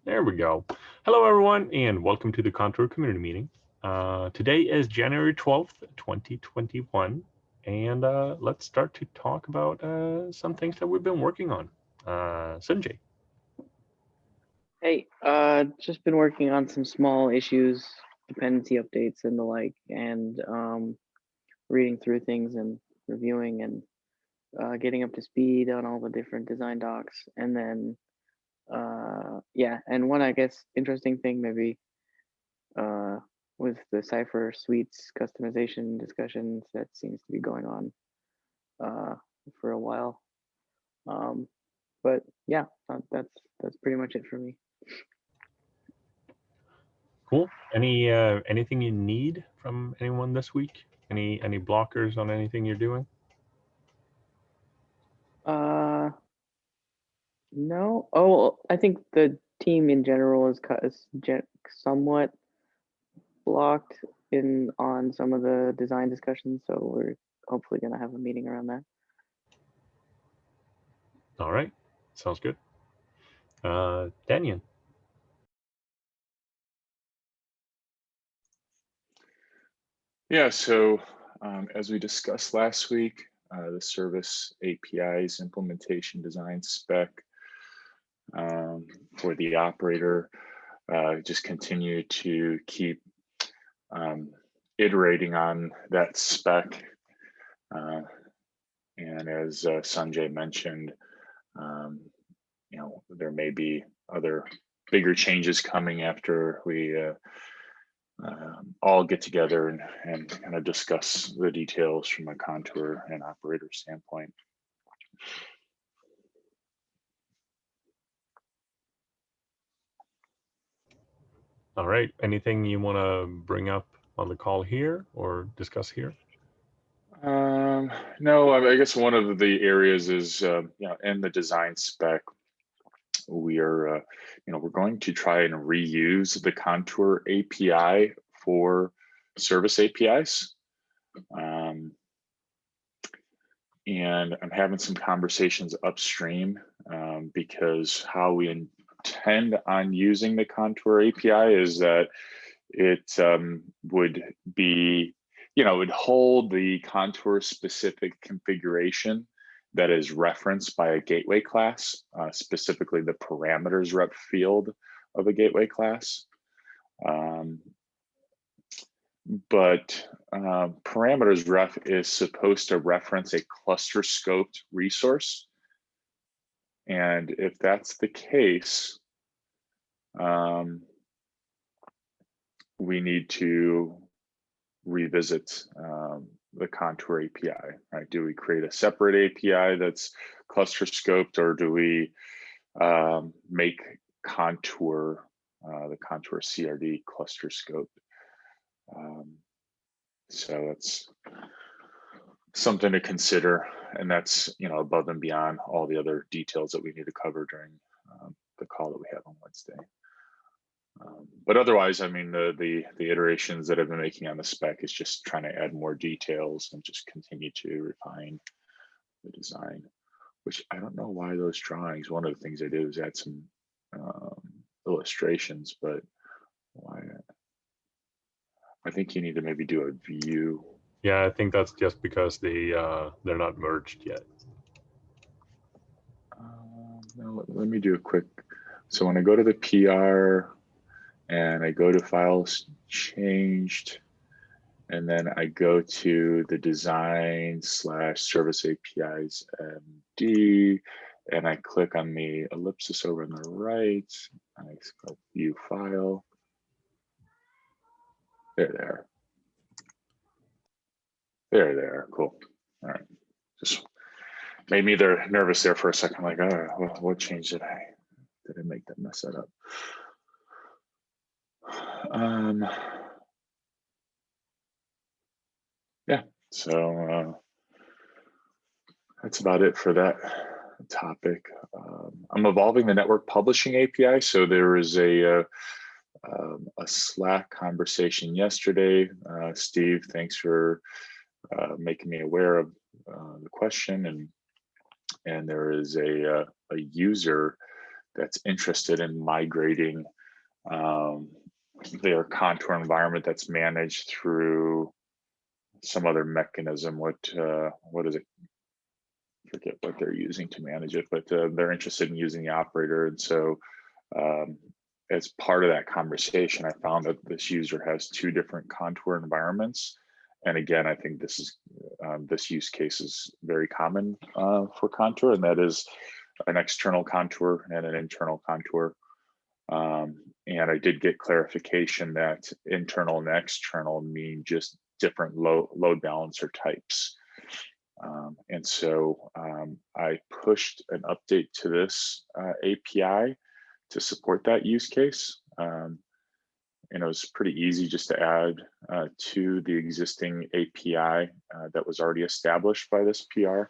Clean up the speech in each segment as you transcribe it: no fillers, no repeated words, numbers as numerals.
There we go. Hello, everyone, and welcome to the Contour Community Meeting. Today is January 12th, 2021, and let's start to talk about some things that we've been working on. Sanjay. Hey, just been working on some small issues, dependency updates and the like, and reading through things and reviewing and getting up to speed on all the different design docs. And then, yeah, and one, I guess, interesting thing maybe with the cipher suites customization discussions that seems to be going on for a while. But yeah, that's pretty much it for me. Cool. Anything you need from anyone this week? Any blockers on anything you're doing? No. Oh, I think the team in general is somewhat blocked in on some of the design discussions, so we're hopefully going to have a meeting around that. All right. Sounds good. Daniel. Yeah, so as we discussed last week, the service APIs implementation design spec for the operator just continue to keep iterating on that spec. And as Sanjay mentioned, there may be other bigger changes coming after we all get together and kind of discuss the details from a contour and operator standpoint. All right. Anything you want to bring up on the call here or discuss here? No, I guess one of the areas is, in the design spec, we are, we're going to try and reuse the contour API for service APIs. And I'm having some conversations upstream because how we intend on using the contour API is that it would be, it would hold the contour specific configuration that is referenced by a gateway class, specifically the parameters rep field of a gateway class. But parameters ref is supposed to reference a cluster scoped resource. And if that's the case, we need to revisit the contour API, right? Do we create a separate API that's cluster scoped, or do we make contour, the contour CRD cluster scoped? So that's something to consider, and that's above and beyond all the other details that we need to cover during the call that we have on Wednesday. But otherwise, I mean, the iterations that I've been making on the spec is just trying to add more details and just continue to refine the design, which I don't know why those drawings, one of the things I did was add some illustrations, but why? I think you need to maybe do a view. Yeah, I think that's just because they're not merged yet. No, let me do a quick. So when I go to the PR and I go to files changed, and then I go to the design / service APIs MD, and I click on the ellipsis over on the right. I click view file. There. Cool. All right. Just made me nervous there for a second. Like, oh, what change did I make that mess that up? Yeah. So that's about it for that topic. I'm evolving the network publishing API. So there was a Slack conversation yesterday. Steve, thanks for making me aware of the question, and there is a user that's interested in migrating their contour environment that's managed through some other mechanism. What is it? I forget what they're using to manage it, but they're interested in using the operator. And so as part of that conversation, I found that this user has 2 different contour environments. And again, I think this is this use case is very common for contour, and that is an external contour and an internal contour. And I did get clarification that internal and external mean just different load balancer types. And so I pushed an update to this API to support that use case. And it was pretty easy just to add to the existing API that was already established by this PR.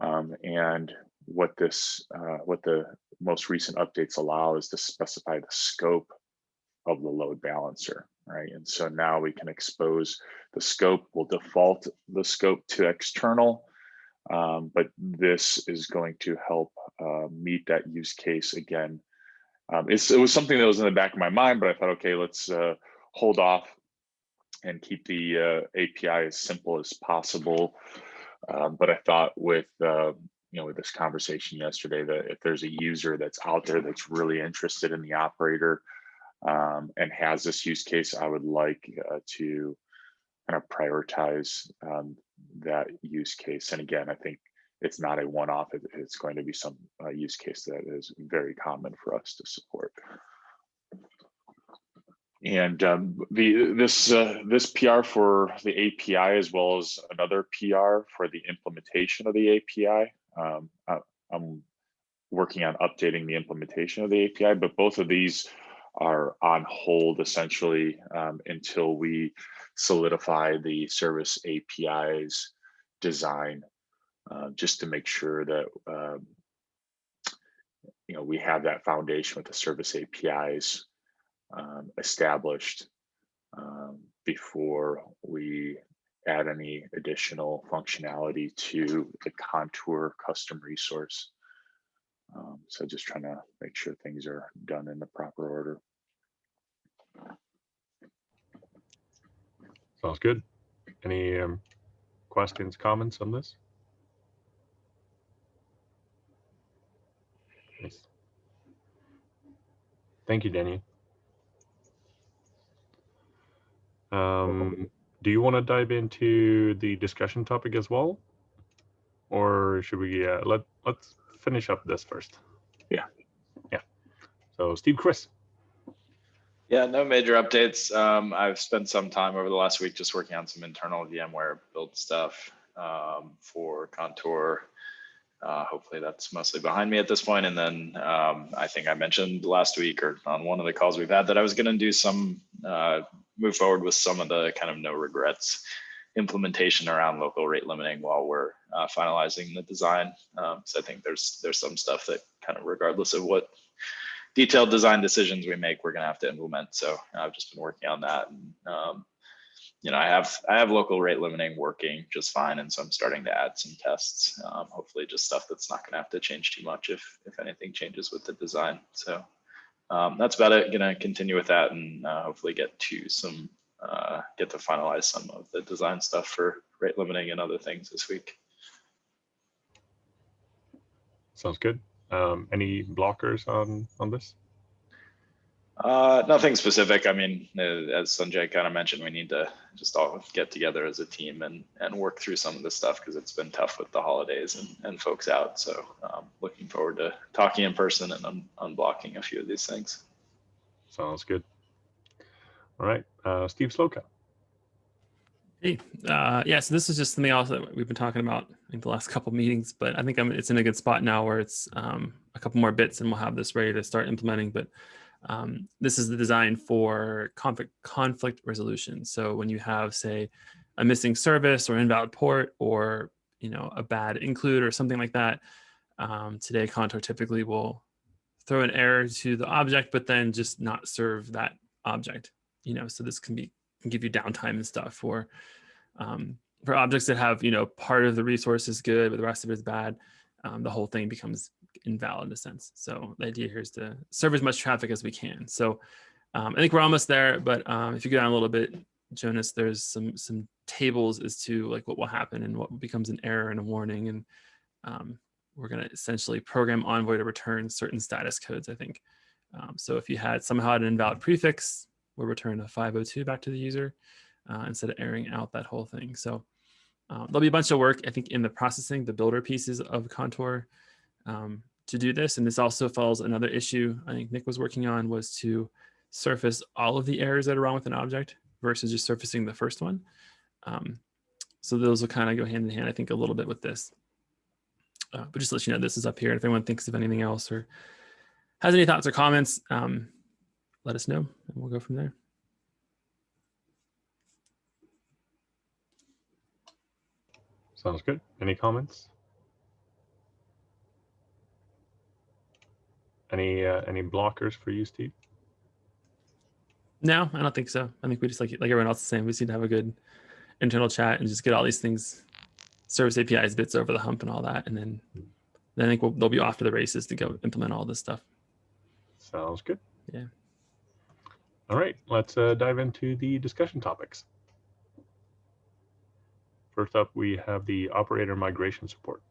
And what the most recent updates allow is to specify the scope of the load balancer, right? And so now we can expose the scope. We'll default the scope to external, but this is going to help meet that use case again. It was something that was in the back of my mind, but I thought, okay, let's hold off and keep the API as simple as possible. But I thought with with this conversation yesterday, that if there's a user that's out there that's really interested in the operator and has this use case, I would like to kind of prioritize that use case. And again, I think it's not a one-off. It's going to be some use case that is very common for us to support. And this PR for the API, as well as another PR for the implementation of the API. I'm working on updating the implementation of the API, but both of these are on hold essentially until we solidify the service API's design, just to make sure that we have that foundation with the service APIs established before we add any additional functionality to the contour custom resource. So just trying to make sure things are done in the proper order. Sounds good. Any questions, comments on this? Nice. Thank you, Danny. Do you want to dive into the discussion topic as well, or should we let's finish up this first? Yeah. So Chris. Yeah, no major updates. I've spent some time over the last week just working on some internal VMware build stuff for Contour. Hopefully that's mostly behind me at this point. And then I think I mentioned last week or on one of the calls we've had that I was going to do some move forward with some of the kind of no regrets implementation around local rate limiting while we're finalizing the design. So I think there's some stuff that kind of regardless of what detailed design decisions we make, we're going to have to implement. So I've just been working on that. And, I have local rate limiting working just fine. And so I'm starting to add some tests, hopefully just stuff that's not going to have to change too much if anything changes with the design. So that's about it. Going to continue with that and hopefully get to finalize some of the design stuff for rate limiting and other things this week. Sounds good. Any blockers on this? Nothing specific. I mean, as Sanjay kind of mentioned, we need to just all get together as a team and work through some of this stuff because it's been tough with the holidays and folks out. So looking forward to talking in person and unblocking a few of these things. Sounds good. All right, stevesloka. Hey, yeah, so this is just something else that we've been talking about in the last couple meetings, but I think it's in a good spot now where it's a couple more bits and we'll have this ready to start implementing. But this is the design for conflict resolution. So when you have, say, a missing service or invalid port or a bad include or something like that, today Contour typically will throw an error to the object, but then just not serve that object. So this can give you downtime and stuff for objects that have part of the resource is good but the rest of it is bad. The whole thing becomes invalid in a sense. So the idea here is to serve as much traffic as we can. So I think we're almost there, but if you go down a little bit, Jonas, there's some tables as to like what will happen and what becomes an error and a warning. And we're going to essentially program Envoy to return certain status codes, I think. So if you had somehow had an invalid prefix, we'll return a 502 back to the user instead of airing out that whole thing. So there'll be a bunch of work, I think, in the processing, the builder pieces of Contour to do this. And this also follows another issue I think Nick was working on, was to surface all of the errors that are wrong with an object versus just surfacing the first one. So those will kind of go hand in hand, I think, a little bit with this. But just to let you know, this is up here. If anyone thinks of anything else or has any thoughts or comments, let us know and we'll go from there. Sounds good. Any comments? Any blockers for you, Steve? No, I don't think so. I think we just like everyone else is saying, we just need to have a good internal chat and just get all these things, service APIs bits over the hump and all that. And then I think they'll be off to the races to go implement all this stuff. Sounds good. Yeah. All right, let's dive into the discussion topics. First up, we have the operator migration support.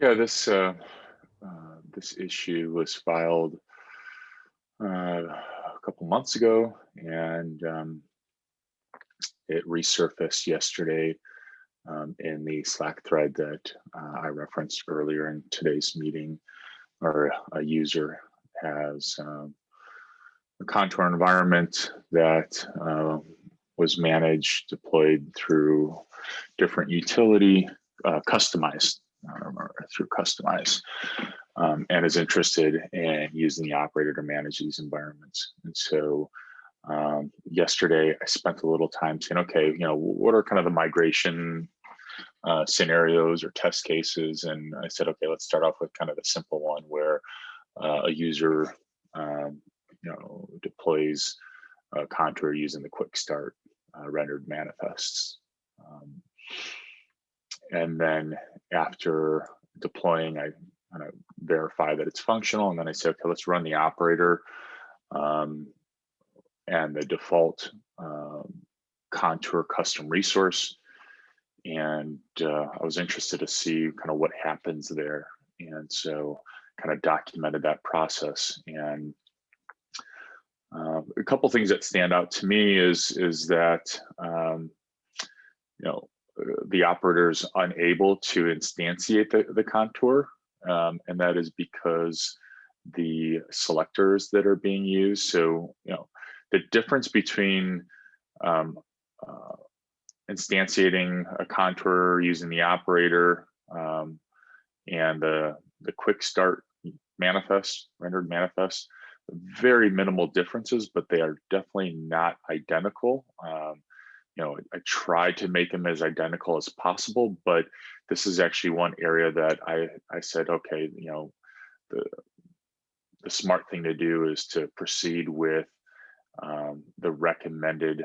Yeah, this issue was filed a couple months ago, and it resurfaced yesterday in the Slack thread that I referenced earlier in today's meeting. Or a user has a Contour environment that was managed, deployed through different utility, customized through customize, and is interested in using the operator to manage these environments. And so yesterday I spent a little time saying, okay, what are kind of the migration scenarios or test cases? And I said, okay, let's start off with kind of the simple one where a user deploys Contour using the quick start rendered manifests. And then after deploying, I kind of verify that it's functional. And then I say, okay, let's run the operator and the default Contour custom resource. And I was interested to see kind of what happens there. And so kind of documented that process. And a couple things that stand out to me is that the operator is unable to instantiate the Contour, and that is because the selectors that are being used. So the difference between instantiating a Contour using the operator and the quick start manifest, rendered manifest, very minimal differences, but they are definitely not identical. I tried to make them as identical as possible, but this is actually one area that I said, okay, the smart thing to do is to proceed with the recommended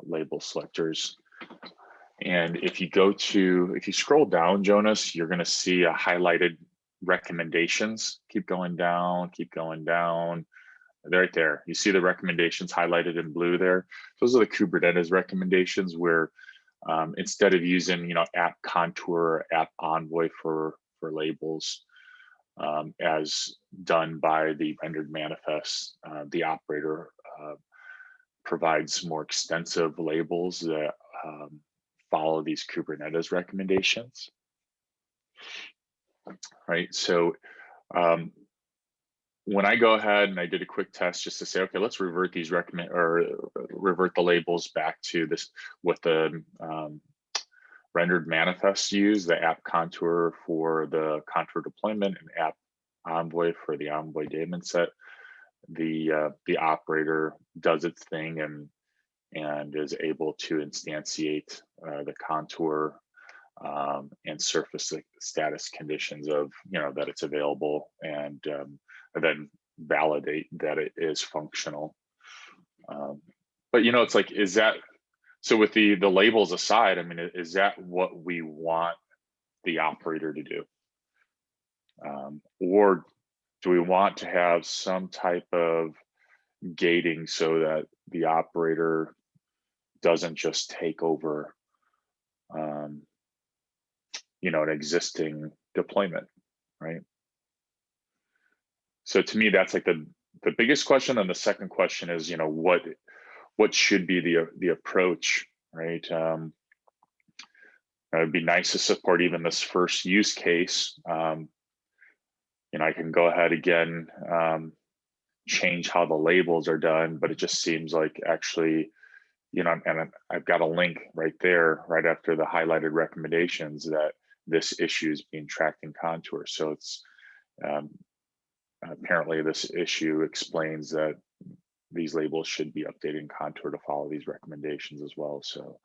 label selectors. And if you scroll down, Jonas, you're going to see a highlighted recommendations. Keep going down. Right there. You see the recommendations highlighted in blue there. Those are the Kubernetes recommendations where instead of using app Contour, app Envoy for labels, as done by the rendered manifest, the operator provides more extensive labels that follow these Kubernetes recommendations. Right. So when I go ahead and I did a quick test just to say, okay, let's revert these revert the labels back to this, what the rendered manifests use, the app Contour for the Contour deployment and app Envoy for the Envoy daemon set. The operator does its thing and is able to instantiate the Contour and surface the status conditions of that it's available, and then validate that it is functional. But it's like, is that so? With the labels aside, I mean, is that what we want the operator to do? Or do we want to have some type of gating so that the operator doesn't just take over, an existing deployment, right? So to me, that's like the biggest question. And the second question is, what should be the approach, right? It'd be nice to support even this first use case. I can go ahead again, change how the labels are done, but it just seems like actually, and I've got a link right there, right after the highlighted recommendations, that this issue is being tracked in Contour. So it's apparently this issue explains that these labels should be updated in Contour to follow these recommendations as well. So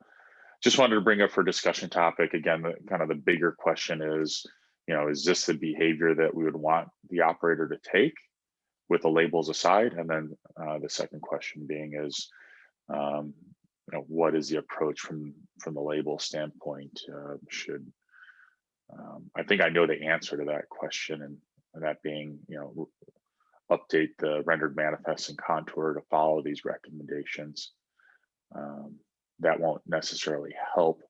just wanted to bring up for discussion topic. Again, the bigger question is, is this the behavior that we would want the operator to take with the labels aside? And then the second question being is, what is the approach from the label standpoint? I think I know the answer to that question, and that being, update the rendered manifest in Contour to follow these recommendations. That won't necessarily help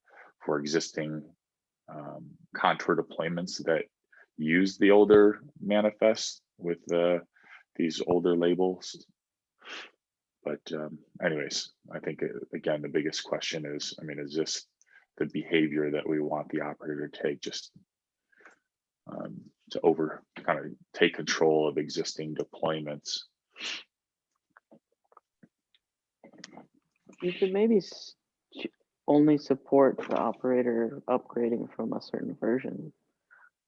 for existing Contour deployments that use the older manifest with these older labels. But anyways, I think, again, the biggest question is, is this the behavior that we want the operator to take, just to take control of existing deployments? You could maybe only support the operator upgrading from a certain version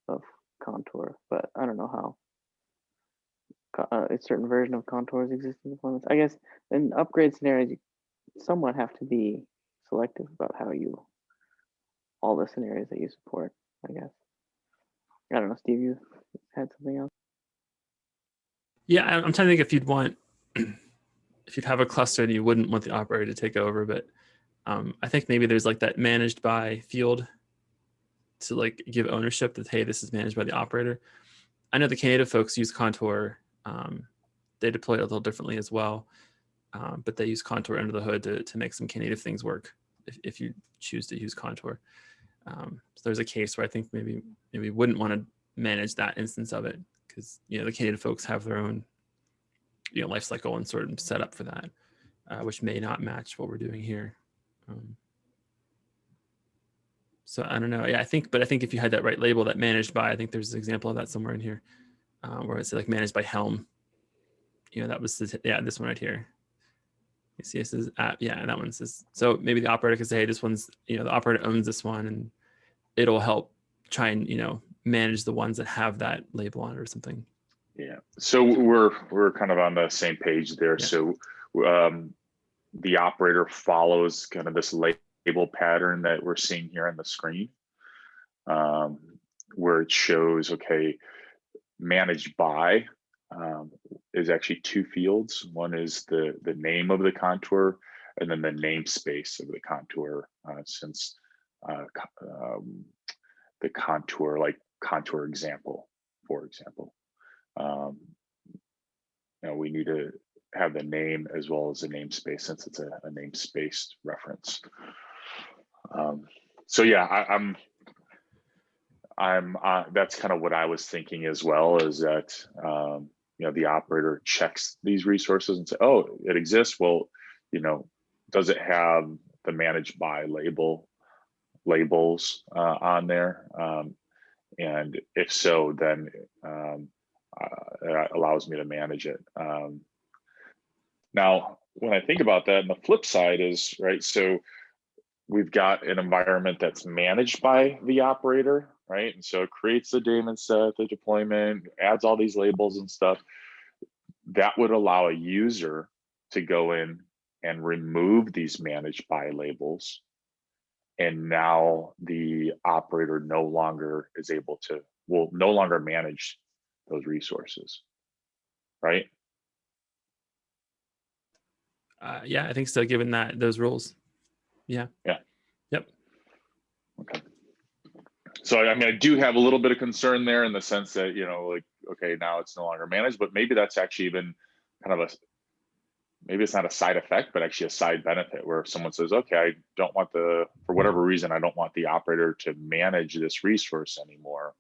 of Contour, but I don't know how. A certain version of Contour's existing deployments. I guess in upgrade scenarios, you somewhat have to be selective about all the scenarios that you support, I guess. I don't know, Steve, you had something else? Yeah, I'm trying to think if you'd have a cluster and you wouldn't want the operator to take over, but I think maybe there's like that managed by field to like give ownership that, hey, this is managed by the operator. I know the Knative folks use Contour. They deploy it a little differently as well, but they use Contour under the hood to make some Knative things work if you choose to use Contour. So there's a case where I think maybe wouldn't want to manage that instance of it, because the Knative folks have their own life cycle and sort of set up for that, which may not match what we're doing here. So I don't know. Yeah, I think if you had that right label, that managed by, I think there's an example of that somewhere in here, where it's like managed by Helm. That was this one right here. You see, this is app. Yeah, and that one says. So maybe the operator could say, hey, this one's the operator owns this one, and it'll help try and manage the ones that have that label on it or something. Yeah. So we're kind of on the same page there. Yeah. So the operator follows kind of this label pattern that we're seeing here on the screen, where it shows, okay, managed by is actually two fields. One is the name of the Contour, and then the namespace of the Contour, since the Contour, like Contour example, for example. We need to have the name as well as the namespace, since it's a namespace reference. So yeah, I'm that's kind of what I was thinking as well, is that the operator checks these resources and say, oh, it exists. Well, does it have the managed by labels on there? And if so, then it allows me to manage it. Now, when I think about that, and the flip side is, right, so we've got an environment that's managed by the operator, right? And so it creates the daemon set, the deployment, adds all these labels and stuff. That would allow a user to go in and remove these managed by labels. And now the operator no longer will no longer manage those resources, right? Yeah, I think so, given those rules. Yeah. Yeah. Yep. Okay. So I mean, I do have a little bit of concern there in the sense that, like, okay, now it's no longer managed, but maybe that's actually even kind of maybe it's not a side effect, but actually a side benefit, where if someone says, okay, I don't want for whatever reason, I don't want the operator to manage this resource anymore.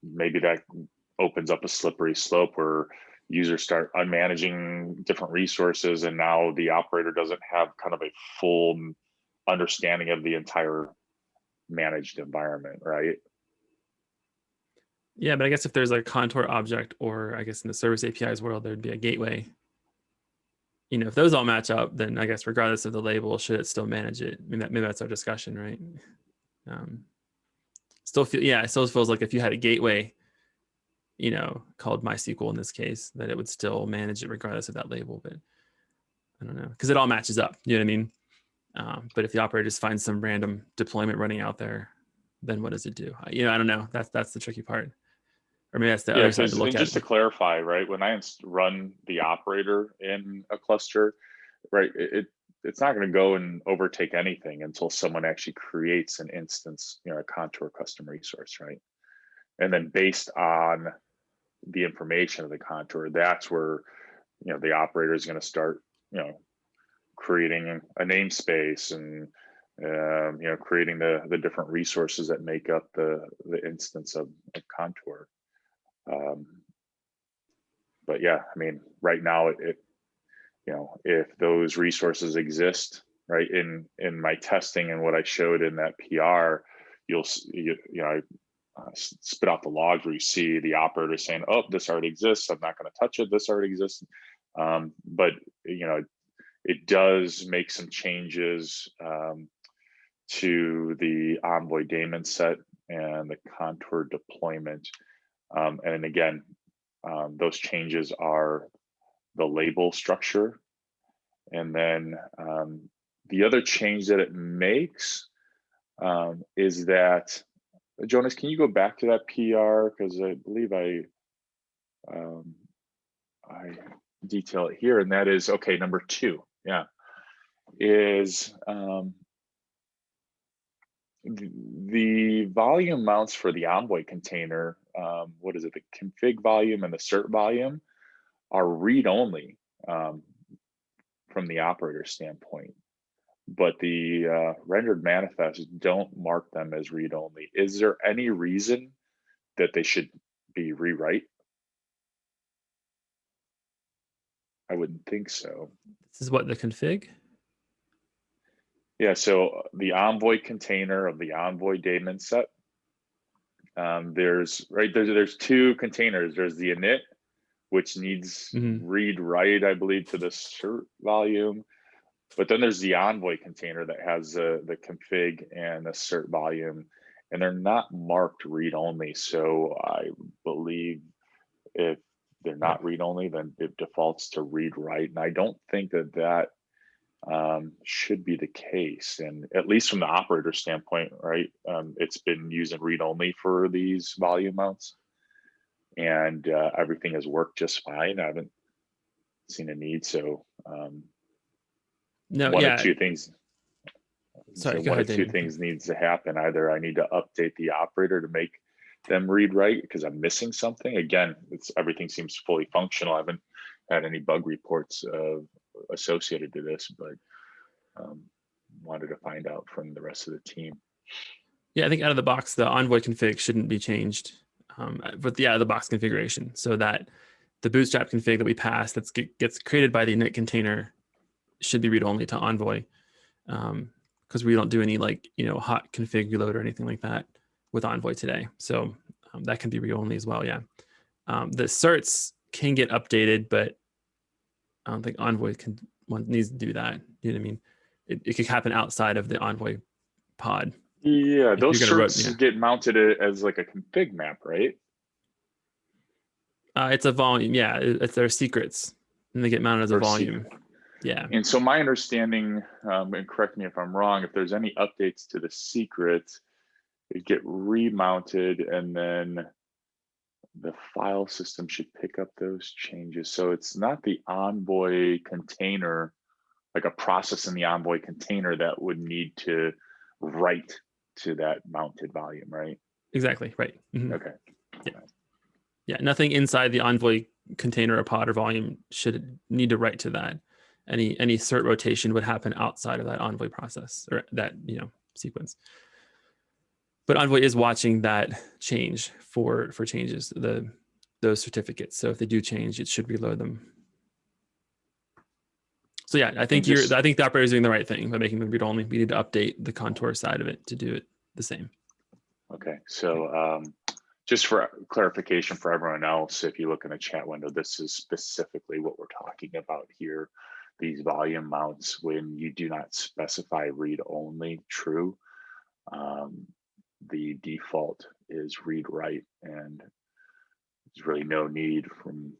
Maybe that opens up a slippery slope where users start unmanaging different resources, and now the operator doesn't have kind of a full understanding of the entire managed environment, right? Yeah, but I guess if there's like a contour object, or I guess in the service APIs world, there'd be a gateway. If those all match up, then I guess regardless of the label, should it still manage it? I mean, maybe that's our discussion, right? It still feels like if you had a gateway, called MySQL in this case, that it would still manage it regardless of that label. But I don't know, because it all matches up. You know what I mean? But if the operator just finds some random deployment running out there, then what does it do? I don't know. That's the tricky part. Or maybe that's the other side to look at. Just to clarify, right? When I run the operator in a cluster, right, it's not going to go and overtake anything until someone actually creates an instance, a contour custom resource, right? And then based on the information of the contour, that's where the operator is going to start creating a namespace and creating the different resources that make up the instance of contour. But yeah, I mean, right now if those resources exist, right, in my testing and what I showed in that PR, I spit out the logs where you see the operator saying, oh, this already exists, I'm not going to touch it, this already exists. But it does make some changes to the Envoy daemon set and the contour deployment. And again, those changes are the label structure. And then the other change that it makes is that, Jonas, can you go back to that PR? Because I believe I detail it here, and that is, okay, number 2, yeah, is the volume mounts for the Envoy container, what is it, the config volume and the cert volume are read-only from the operator standpoint, but the rendered manifests don't mark them as read-only. Is there any reason that they should be rewrite? I wouldn't think so. This is what, the config? Yeah, so the Envoy container of the Envoy daemon set, there's 2 containers. There's the init, which needs read-write, I believe, to the cert volume. But then there's the Envoy container that has the config and the cert volume, and they're not marked read-only. So I believe if they're not read-only, then it defaults to read-write. And I don't think that should be the case. And at least from the operator standpoint, right, it's been using read-only for these volume mounts, and everything has worked just fine. I haven't seen a need. So no, one yeah. of 2 things. Sorry, so go one ahead, of 2 Damon. things needs to happen. Either I need to update the operator to make them read-write because I'm missing something. Again, everything seems fully functional. I haven't had any bug reports associated to this, but wanted to find out from the rest of the team. Yeah, I think out of the box, the Envoy config shouldn't be changed, but the out-of-the-box configuration, so that the bootstrap config that we pass that gets created by the init container should be read-only to Envoy, because we don't do any hot config reload or anything like that with Envoy today. So that can be read-only as well. Yeah, the certs can get updated, but I don't think Envoy needs to do that. You know what I mean? It could happen outside of the Envoy pod. Yeah, those certs get mounted as like a config map, right? It's a volume. Yeah, it's their secrets, and they get mounted as a volume. Yeah. And so my understanding, and correct me if I'm wrong, if there's any updates to the secrets, it get remounted, and then the file system should pick up those changes. So it's not the Envoy container, like a process in the Envoy container that would need to write to that mounted volume, right? Exactly, right. Mhm. Okay. Yeah, nothing inside the Envoy container or pod or volume should need to write to that. Any cert rotation would happen outside of that Envoy process or that sequence. But Envoy is watching that change for changes, those certificates. So if they do change, it should reload them. So yeah, I think I think the operator is doing the right thing by making them read only. We need to update the contour side of it to do it the same. Okay, so just for clarification for everyone else, if you look in the chat window, this is specifically what we're talking about here. These volume mounts, when you do not specify read only true, the default is read write, and there's really no need from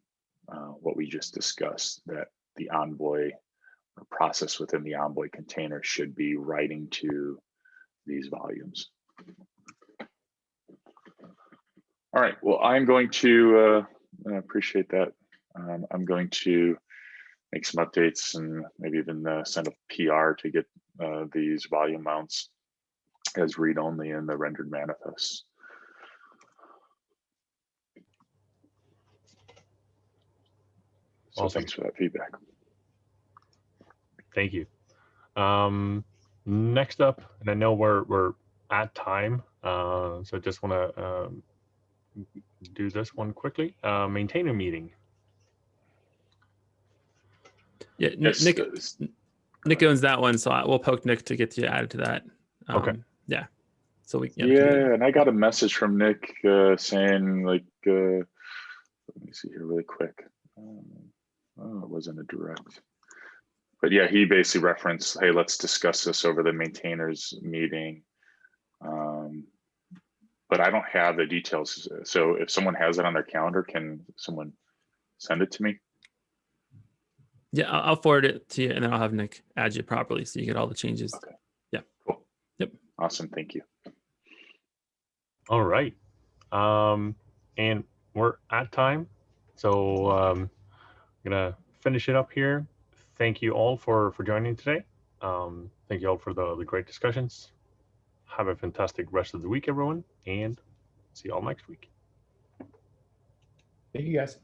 what we just discussed that the Envoy or process within the Envoy container should be writing to these volumes. All right, well, I'm going to appreciate that. I'm going to make some updates and maybe even send a PR to get these volume mounts as read-only in the rendered manifest. So Awesome. thanks for that feedback. Thank you. Next up, and I know we're at time, so I just want to do this one quickly. Maintainer meeting. Yeah, Yes, Nick owns that one, so we'll poke Nick to get you added to that. Okay. Yeah. So we. Yeah, and I got a message from Nick saying like, let me see here really quick. Oh, it wasn't a direct. But yeah, he basically referenced, hey, let's discuss this over the maintainers meeting. But I don't have the details. So if someone has it on their calendar, can someone send it to me? Yeah, I'll forward it to you, and then I'll have Nick add you properly so you get all the changes. Okay. Yeah. Cool. Yep. Awesome. Thank you. All right. And we're at time. So I'm gonna finish it up here. Thank you all for joining today. Thank you all for the great discussions. Have a fantastic rest of the week, everyone, and see you all next week. Thank you, guys.